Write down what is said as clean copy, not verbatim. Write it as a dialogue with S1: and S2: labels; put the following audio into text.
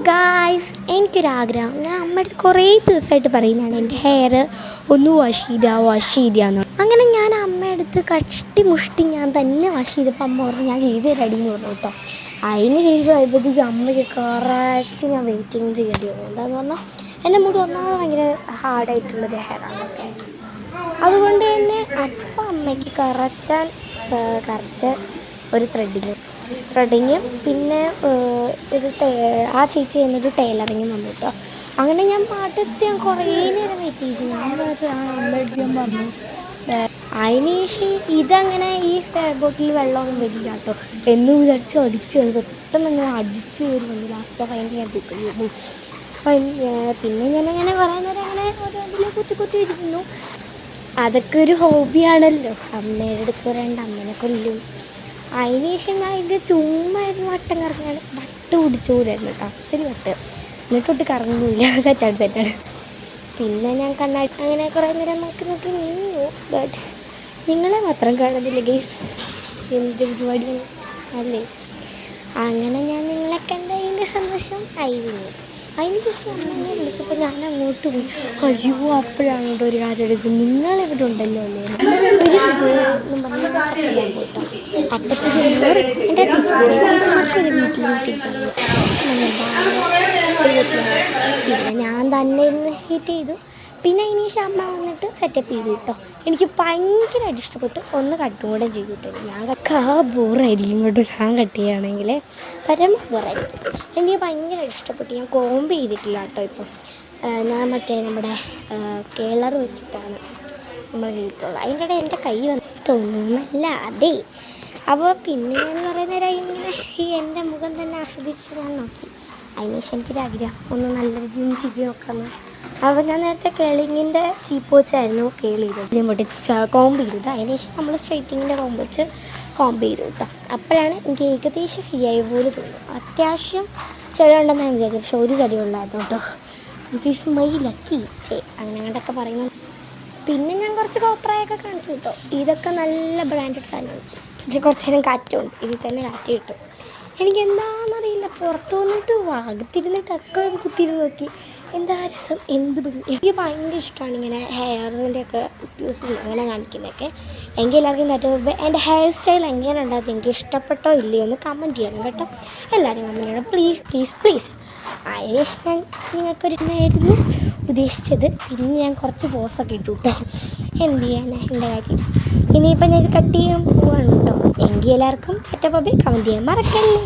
S1: Guys, എനിക്കൊരാഗ്രഹം. ഞാൻ അമ്മയുടെ കുറേ ദിവസമായിട്ട് പറയുന്നതാണ് എൻ്റെ ഹെയർ ഒന്ന് വാഷ് ചെയ്താന്ന്. അങ്ങനെ ഞാൻ അമ്മയടുത്ത് കഷ്ടി മുഷ്ടി ഞാൻ തന്നെ വാഷ് ചെയ്തപ്പോൾ അമ്മ പറഞ്ഞു ഞാൻ ചെയ്ത് തരാടിയെന്ന് പറഞ്ഞു കേട്ടോ. അതിന് ശേഷം ആയപ്പോഴത്തേക്കും അമ്മയ്ക്ക് കറക്റ്റ് ഞാൻ വെയിറ്റിങ് ചെയ്യേണ്ടി വന്നു. എന്താണെന്ന് പറഞ്ഞാൽ എൻ്റെ മുടി ഒന്നാമത് ഭയങ്കര ഹാർഡായിട്ടുള്ളൊരു ഹെയറാണ് കേട്ടോ. അതുകൊണ്ട് തന്നെ അപ്പം അമ്മയ്ക്ക് കറക്റ്റ് ഒരു ത്രെഡിങ് പിന്നെ ആ ചേച്ചി എന്നൊരു ടൈലറിങ്ങും വന്നു കേട്ടോ. അങ്ങനെ ഞാൻ കുറേ നേരം വെയിറ്റ് ചെയ്തു. ഞാൻ പറഞ്ഞു അതിന് ശേഷം ഇതങ്ങനെ ഈ ബോട്ടിൽ വെള്ളമൊന്നും വരില്ല കേട്ടോ എന്ന് വിചാരിച്ച് അടിച്ച് പെട്ടെന്ന് അങ്ങനെ അടിച്ച് കയറി വന്നു. ലാസ്റ്റ് ഫൈനൽ ഞാൻ തൂക്കുന്നു. പിന്നെ ഞാനങ്ങനെ കുറേ നേരം അങ്ങനെ അതിൽ കുത്തി ഇരിക്കുന്നു. അതൊക്കെ ഒരു ഹോബിയാണല്ലോ. അമ്മയുടെ അടുത്ത് പറയേണ്ട അമ്മേനെ കൊല്ലും. അതിന് ശേഷം ഞാൻ ഇതിൻ്റെ ചുമ്മായിരുന്നു വട്ടം കറങ്ങാണ്. വട്ട് പിടിച്ചൂരായിരുന്നു കേട്ടോ, അസല് വട്ട്. എന്നിട്ടൊട്ട് കറങ്ങില്ല. സെറ്റാണ്. പിന്നെ ഞാൻ അങ്ങനെ കുറേ നേരം നോക്കി നിന്നു. ബട്ട് നിങ്ങളെ മാത്രം കാണുന്നില്ല ഗൈസ്. എന്ത് പരിപാടിയാണ് അല്ലേ? അങ്ങനെ ഞാൻ നിങ്ങളെ കണ്ടതിൻ്റെ സന്തോഷം ആയിരുന്നു. അതിന് ശേഷം അമ്മ വിളിച്ചപ്പോൾ ഞാൻ അങ്ങോട്ട് പോയി. അയ്യോ, അപ്പോഴാണ് കേട്ടോ ഒരു കാര്യം എടുക്കുന്നത്. നിങ്ങളിവിടെ ഉണ്ടല്ലോ അല്ലേ ഒരു പോയിട്ടോ. അപ്പോഴത്തേക്ക് എൻ്റെ ചേച്ചിമാർക്കൊരു വീട്ടിലിരിക്കുന്നു. പിന്നെ ഞാൻ തന്നെ ഇരുന്ന് ഹീറ്റ് ചെയ്തു. പിന്നെ അതിന് ശേഷം അമ്മ വന്നിട്ട് സെറ്റപ്പ് ചെയ്തു കേട്ടോ. എനിക്ക് ഭയങ്കരമായിട്ട് ഇഷ്ടപ്പെട്ടു. ഒന്ന് കട്ടും കൂടെ ചെയ്തു കിട്ടും. ഞാൻ ബോറായിരിക്കും കേട്ടോ. ഞാൻ കട്ട് ചെയ്യുകയാണെങ്കിൽ ബോറായിരിക്കും. എനിക്ക് ഭയങ്കരമായിട്ട് ഇഷ്ടപ്പെട്ടു. ഞാൻ കോംബ് ചെയ്തിട്ടില്ല കേട്ടോ. ഇപ്പം ഞാൻ നമ്മുടെ കേളർ വെച്ചിട്ടാണ് നമ്മൾ ചെയ്തിട്ടുള്ളത്. അതിൻ്റെ ഇടയിൽ എൻ്റെ കൈ തോന്നുന്നല്ല അതെ. അപ്പോൾ പിന്നെ ഞാൻ കുറേ നേരം ഇങ്ങനെ എൻ്റെ മുഖം തന്നെ ആസ്വദിച്ച് ഞാൻ നോക്കി. അതിനുശേഷം എനിക്കൊരാഗ്രഹം ഒന്ന് നല്ല രീതിയിൽ ചിരി നോക്കാമെന്ന്. അപ്പോൾ ഞാൻ നേരത്തെ കേളിങ്ങിൻ്റെ ചീപ്പ് വെച്ചായിരുന്നു കേളി ചെയ്തത്. ഞാൻ കോംബ് ചെയ്തത്. അതിനുശേഷം നമ്മൾ സ്ട്രൈറ്റിങ്ങിൻ്റെ കോംബ് ചെയ്തു കേട്ടോ. അപ്പോഴാണ് എനിക്ക് ഏകദേശം ശരിയായ പോലെ തോന്നുന്നു. അത്യാവശ്യം ചെടി ഉണ്ടെന്ന് ഞാൻ വിചാരിച്ചു. പക്ഷെ ഒരു ചെടി ഉള്ളായിരുന്നു കേട്ടോ. ദിസ് ഈസ് മൈ ലക്കി അങ്ങനെയൊക്കെ പറയുന്നു. പിന്നെ ഞാൻ കുറച്ച് കോപ്രായൊക്കെ കാണിച്ചു കേട്ടോ. ഇതൊക്കെ നല്ല ബ്രാൻഡഡ് സാധനമാണ്. ഇതിൽ കുറച്ച് നേരം കാറ്റുണ്ട്. ഇതിൽ തന്നെ കാറ്റ് കിട്ടും. എനിക്കെന്താണെന്നറിയില്ല. പുറത്തു വന്നിട്ട് അകത്തിരുന്നിട്ടൊക്കെ കുത്തിയിരുന്ന് നോക്കി. എന്താ രസം, എനിക്ക് ഭയങ്കര ഇഷ്ടമാണ് ഇങ്ങനെ ഹെയറിൻ്റെയൊക്കെ യൂസ് ചെയ്യും അങ്ങനെ കാണിക്കുന്നതൊക്കെ. എനിക്ക് എല്ലാവർക്കും തട്ടുമ്പോൾ എൻ്റെ ഹെയർ സ്റ്റൈൽ എങ്ങനെ ഉണ്ടാകും, എനിക്ക് ഇഷ്ടപ്പെട്ടോ ഇല്ലയോ എന്ന് കമൻറ്റ് ചെയ്യണം കേട്ടോ. എല്ലാവരും കമൻറ്റ് ചെയ്യണം പ്ലീസ്. അതിനുശേഷം ഞാൻ നിങ്ങൾക്കൊരുന്നായിരുന്നു ഉദ്ദേശിച്ചത്. പിന്നെ ഞാൻ കുറച്ച് പോസൊക്കെ ഇട്ടു കേട്ടോ. എന്ത് ചെയ്യാനാ എൻ്റെ കാര്യം. ഇനിയിപ്പോൾ ഞാൻ കട്ട് ചെയ്യാൻ പോവാണ് കേട്ടോ. എങ്കിൽ എല്ലാവർക്കും കമൻറ്റ് ചെയ്യാൻ മറക്കല്ലേ.